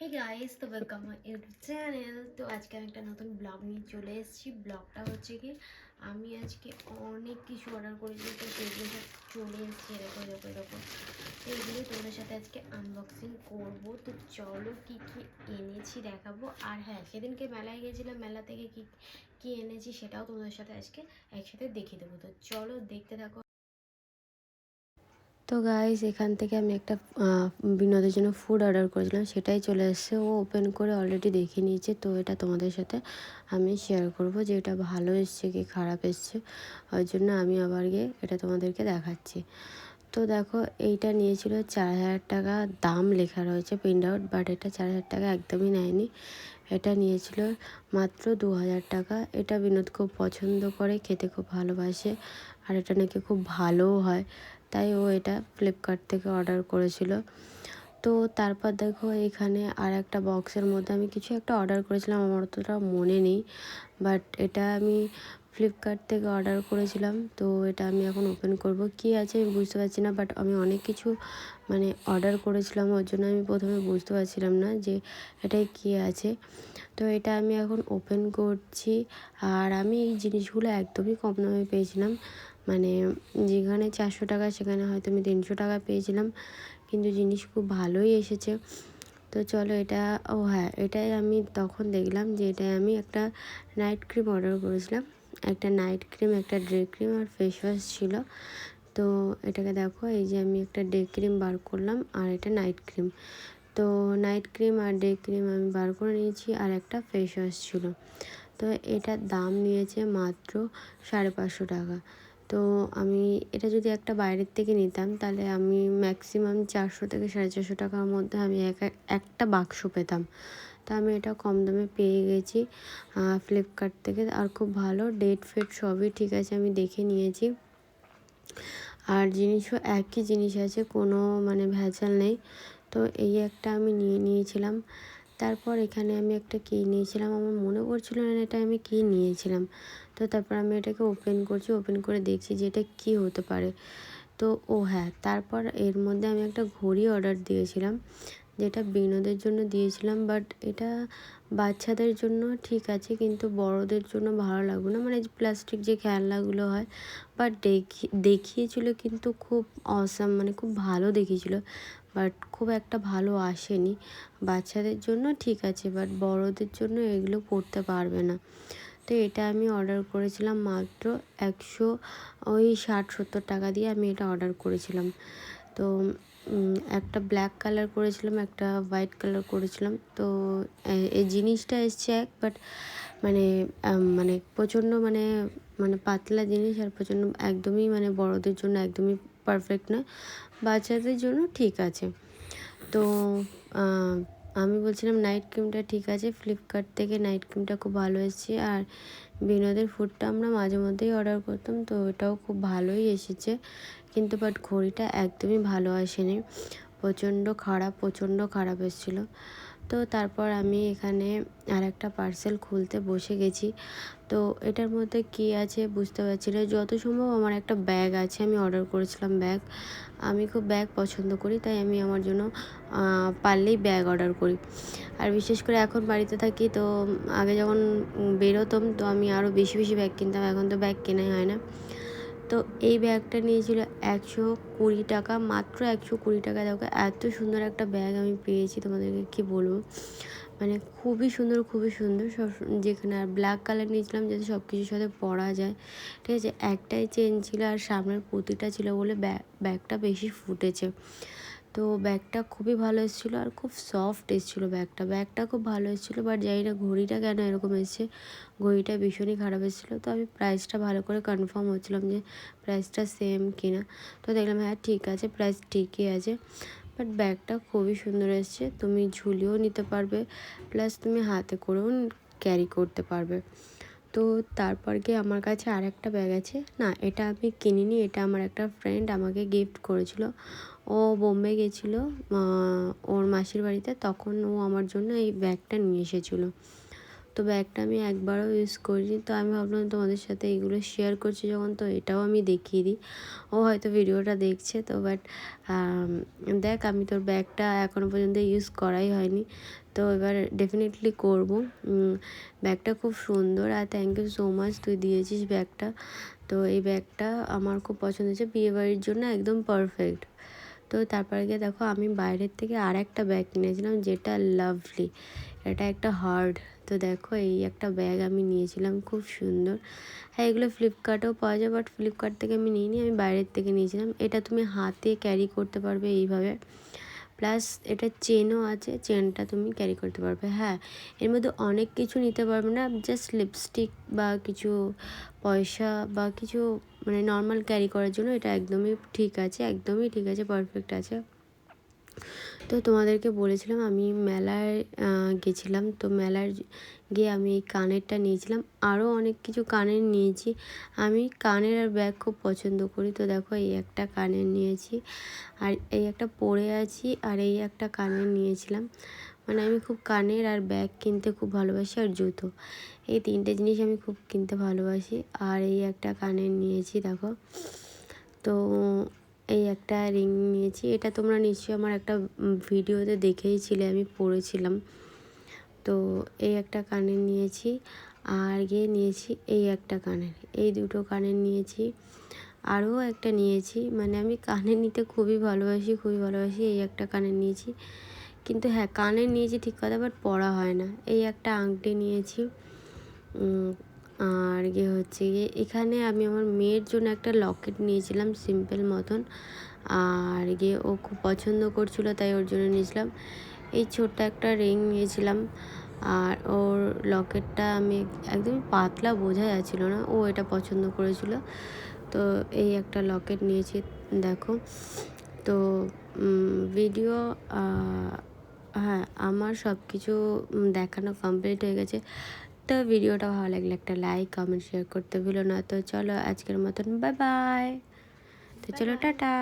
Hey guys, তো welcome my YouTube channel. তো আজকে আমি একটা নতুন ব্লগ নিয়ে চলে এসেছি। ব্লগটা হচ্ছে কি, আমি আজকে অনেক কিছু অর্ডার করেছি, তো সেগুলো সব চলে এসেছি। এরকম এরকম এরকম তো এগুলো তোমাদের সাথে আজকে আনবক্সিং করব। তো চলো কি কি এনেছি দেখাবো। আর হ্যাঁ, সেদিনকে মেলায় গেছিলাম, মেলা থেকে কি কি এনেছি সেটাও তোমাদের সাথে আজকে একসাথে দেখিয়ে দেবো। তো চলো দেখতে থাকো। তো গাইস, এখান থেকে আমি একটা বিনোদের জন্য ফুড অর্ডার করেছিলাম, সেটাই চলে এসেছে। ও ওপেন করে অলরেডি দেখে নিয়েছে। তো এটা তোমাদের সাথে আমি শেয়ার করব যে এটা ভালো এসছে কি খারাপ এসছে। ওই জন্য আমি আবার গিয়ে এটা তোমাদেরকে দেখাচ্ছি। তো দেখো, এইটা নিয়েছিল 4,000 টাকা, দাম লেখা রয়েছে প্রিন্ট আউট, বাট এটা 4,000 টাকা একদমই নেয়নি। এটা নিয়েছিল মাত্র 2,000 টাকা। এটা বিনোদ খুব পছন্দ করে, খেতে খুব ভালোবাসে, আর এটা নাকি খুব ভালোও হয়, তাই ও এটা ফ্লিপকার্ট থেকে অর্ডার করেছিল। তো তারপর দেখো, এখানে আর একটা বক্সের মধ্যে আমি কিছু একটা অর্ডার করেছিলাম, আমার অতটা মনে নেই, বাট এটা আমি ফ্লিপকার্ট থেকে অর্ডার করেছিলাম। তো এটা আমি এখন ওপেন করব, কি আছে আমি বুঝতে পারছি না, বাট আমি অনেক কিছু অর্ডার করেছিলাম, ওর জন্য আমি প্রথমে বুঝতে পারছিলাম না যে এটাই কী আছে। তো এটা আমি এখন ওপেন করছি। আর আমি এই জিনিসগুলো একদমই কম দামে পেয়েছিলাম, যেখানে 400 টাকা সেখানে হয়তো আমি 300 টাকা পেয়েছিলাম, কিন্তু জিনিস খুব ভালোই এসেছে। তো চলো এটা, ও হ্যাঁ, এটাই আমি তখন দেখলাম যে এটাই আমি একটা নাইট ক্রিম অর্ডার করেছিলাম। একটা নাইট ক্রিম, একটা ডে ক্রিম আর ফেস ওয়াশ ছিল। তো এটাকে দেখো, এই যে আমি একটা ডে ক্রিম বার করলাম আর এটা নাইট ক্রিম। তো নাইট ক্রিম আর ডে ক্রিম আমি বার করে নিয়েছি, আর একটা ফেস ওয়াশ ছিল। তো এটার দাম নিয়েছে মাত্র 550 টাকা। তো আমি এটা যদি একটা বাইরের থেকে নিতাম, তাহলে আমি ম্যাক্সিমাম 400 থেকে 450 টাকার মধ্যে আমি একটা বাক্স পেতাম। তো আমি এটা কম দামে পেয়ে গেছি ফ্লিপকার্ট থেকে। আর খুব ভালো, ডেট ফেট সবই ঠিক আছে, আমি দেখে নিয়েছি। আর জিনিসও একই জিনিস আছে, কোনো ভেজাল নেই। তো এই একটা আমি নিয়ে নিয়েছিলাম। তারপর এখানে আমি একটা কী নিয়েছিলাম, আমার মনে পড়ছিল না এটা আমি কী নিয়েছিলাম। তো তারপর আমি এটাকে ওপেন করছি, ওপেন করে দেখছি যে এটা কী হতে পারে। তো ও হ্যাঁ, তারপর এর মধ্যে আমি একটা ঘড়ি অর্ডার দিয়েছিলাম, যেটা বিনোদের জন্য দিয়েছিলাম, বাট এটা বাচ্চাদের জন্য ঠিক আছে, কিন্তু বড়দের জন্য ভালো লাগবে না, প্লাস্টিক যে খেলনাগুলো হয়। বাট দেখিয়েছিল কিন্তু খুব অসাম, খুব ভালো দেখিয়েছিল, বাট খুব একটা ভালো আসেনি। বাচ্চাদের জন্য ঠিক আছে, বাট বড়দের জন্য এগুলো পড়তে পারবে না। তো এটা আমি অর্ডার করেছিলাম মাত্র 160-70 টাকা দিয়ে আমি এটা অর্ডার করেছিলাম। তো একটা ব্ল্যাক কালার করেছিলাম, একটা হোয়াইট কালার করেছিলাম। তো এই জিনিসটা এসছে এক, বাট প্রচণ্ড পাতলা জিনিস, আর প্রচণ্ড একদমই বড়দের জন্য একদমই পারফেক্ট নয়, বাচ্চাদের জন্য ঠিক আছে। তো আমি বলছিলাম নাইট ক্রিমটা ঠিক আছে, ফ্লিপকার্ট থেকে নাইট ক্রিমটা খুব ভালো এসেছে। আর বিনোদের ফুডটা আমরা মাঝে মধ্যেই অর্ডার করতাম, তো ওটাও খুব ভালোই এসেছে, কিন্তু বাট ঘড়িটা একদমই ভালো আসেনি, প্রচণ্ড খারাপ এসেছিলো। তো তারপর আমি এখানে আর একটা পার্সেল খুলতে বসে গেছি। তো এটার মধ্যে কী আছে বুঝতে পারছি না। যত সম্ভব আমার একটা ব্যাগ আছে, আমি অর্ডার করেছিলাম ব্যাগ। আমি খুব ব্যাগ পছন্দ করি, তাই আমি আমার জন্য পারলেই ব্যাগ অর্ডার করি। আর বিশেষ করে এখন বাড়িতে থাকি, তো আগে যখন বেরোতাম তো আমি আরও বেশি বেশি ব্যাগ কিনতাম, এখন তো ব্যাগ কেনাই হয় না। তো এই ব্যাগটা নিয়েছিল 120 টাকা, মাত্র 120 টাকা। দেখো, এত সুন্দর একটা ব্যাগ আমি পেয়েছি, তোমাদেরকে কী বলবো, খুবই সুন্দর, খুবই সুন্দর। সব যেখানে আর ব্ল্যাক কালার নিয়েছিলাম যাতে সব কিছুর সাথে পরা যায়, ঠিক আছে। একটাই চেন ছিল আর সামনের পুঁতিটা ছিল বলে ব্যাগটা বেশি ফুটেছে। তো ব্যাগটা খুবই ভালো এসেছিলো, আর খুব সফট এসেছিলো ব্যাগটা খুব ভালো এসেছিলো। বাট জানি না ঘড়িটা কেন এরকম এসছে, ঘড়িটা ভীষণই খারাপ এসেছিলো। তো আমি প্রাইসটা ভালো করে কনফার্ম হচ্ছিলাম যে প্রাইসটা সেম কিনা। তো দেখলাম হ্যাঁ ঠিক আছে, প্রাইস ঠিকই আছে। বাট ব্যাগটা খুবই সুন্দর এসছে, তুমি ঝুলিয়েও নিতে পারবে, প্লাস তুমি হাতে করেও ক্যারি করতে পারবে। তো তারপর গিয়ে আমার কাছে আর একটা ব্যাগ আছে, না এটা আমি কিনিনি, এটা আমার একটা ফ্রেন্ড আমাকে গিফট করেছিল। ও বোম্বে গেছিলো ওর মাসির বাড়িতে, তখন ও আমার জন্য এই ব্যাগটা নিয়ে এসেছিলো। তো তো ব্যাগটা আমি একবারও ইউজ করিনি, তো আমি ভাবলাম তোমাদের সাথে এগুলো শেয়ার করছি যখন, তো এটাও আমি দেখিয়ে দিই। ও হয়তো ভিডিওটা দেখছে তো, বাট দেখ আমি তোর ব্যাগটা এখনও পর্যন্ত ইউজ করাই হয়নি, তো এবার ডেফিনেটলি করব। ব্যাগটা খুব সুন্দর, আর থ্যাংক ইউ সো মাচ, তুই দিয়েছিস ব্যাগটা। তো এই ব্যাগটা আমার খুব পছন্দ হয়েছে, বিয়েবাড়ির জন্য একদম পারফেক্ট। তো তারপরে গিয়ে দেখো আমি বাইরের থেকে আর একটা ব্যাগ কিনেছিলাম, যেটা লাভলি, এটা একটা হার্ড। তো দেখো এই একটা ব্যাগ আমি নিয়েছিলাম, খুব সুন্দর। হ্যাঁ, এগুলো ফ্লিপকার্টেও পাওয়া যায়, বাট ফ্লিপকার্ট থেকে আমি নিইনি, আমি বাইরের থেকে নিয়েছিলাম। এটা তুমি হাতে ক্যারি করতে পারবে এইভাবে, প্লাস এটা চেনও আছে, চেনটা তুমি ক্যারি করতে পারবে। হ্যাঁ, এর মধ্যে অনেক কিছু নিতে পারবে না, জাস্ট লিপস্টিক বা কিছু পয়সা বা কিছু মানে নর্মাল ক্যারি করার জন্য এটা একদমই ঠিক আছে, একদমই ঠিক আছে, পারফেক্ট আছে। তো তোমাদেরকে বলেছিলাম আমি মেলায় গেছিলাম, তো মেলায় গিয়ে আমি এই কানেরটা নিয়েছিলাম, আরও অনেক কিছু কানের নিয়েছি। আমি কানের আর ব্যাগ খুব পছন্দ করি। তো দেখো এই একটা কানের নিয়েছি, আর এই একটা পরে আছি, আর এই একটা কানের নিয়েছিলাম। মানে আমি খুব কানের আর ব্যাগ কিনতে খুব ভালোবাসি, আর জুতো, এই তিনটে জিনিস আমি খুব কিনতে ভালোবাসি। আর এই একটা কানের নিয়েছি দেখো। তো এই একটা রিং নিয়েছি, এটা তোমরা নিশ্চয়ই আমার একটা ভিডিওতে দেখেইছিলে, আমি পরেছিলাম। তো এই একটা কানের নিয়েছি, আর গিয়ে নিয়েছি এই একটা কানের, এই দুটো কানের নিয়েছি। আরও একটা নিয়েছি, মানে আমি কানের নিতে খুবই ভালোবাসি, খুবই ভালোবাসি। এই একটা কানের নিয়েছি, কিন্তু হ্যাঁ কানের নিয়েছি ঠিক কথা, বাট পরা হয় না। এই একটা আংটি নিয়েছি। আর গিয়ে হচ্ছে গিয়ে এখানে আমি আমার মেয়ের জন্য একটা লকেট নিয়েছিলাম, সিম্পল মতন। আর গিয়ে ও খুব পছন্দ করছিলো, তাই ওর জন্য নিয়েছিলাম। এই ছোট্ট একটা রিং নিয়েছিলাম, আর ওর লকেটটা আমি একদমই পাতলা, বোঝা যাচ্ছিলো না, ও এটা পছন্দ করেছিল। তো এই একটা লকেট নিয়েছি দেখো। তো ভিডিও, হ্যাঁ আমার সব কিছু দেখানো কমপ্লিট হয়ে গেছে। তো ভিডিওটা ভালো লাগলে একটা লাইক, কমেন্ট, শেয়ার করতে ভুলো না। তো চলো আজকের মতন বাই বাই। তো চলো টাটা।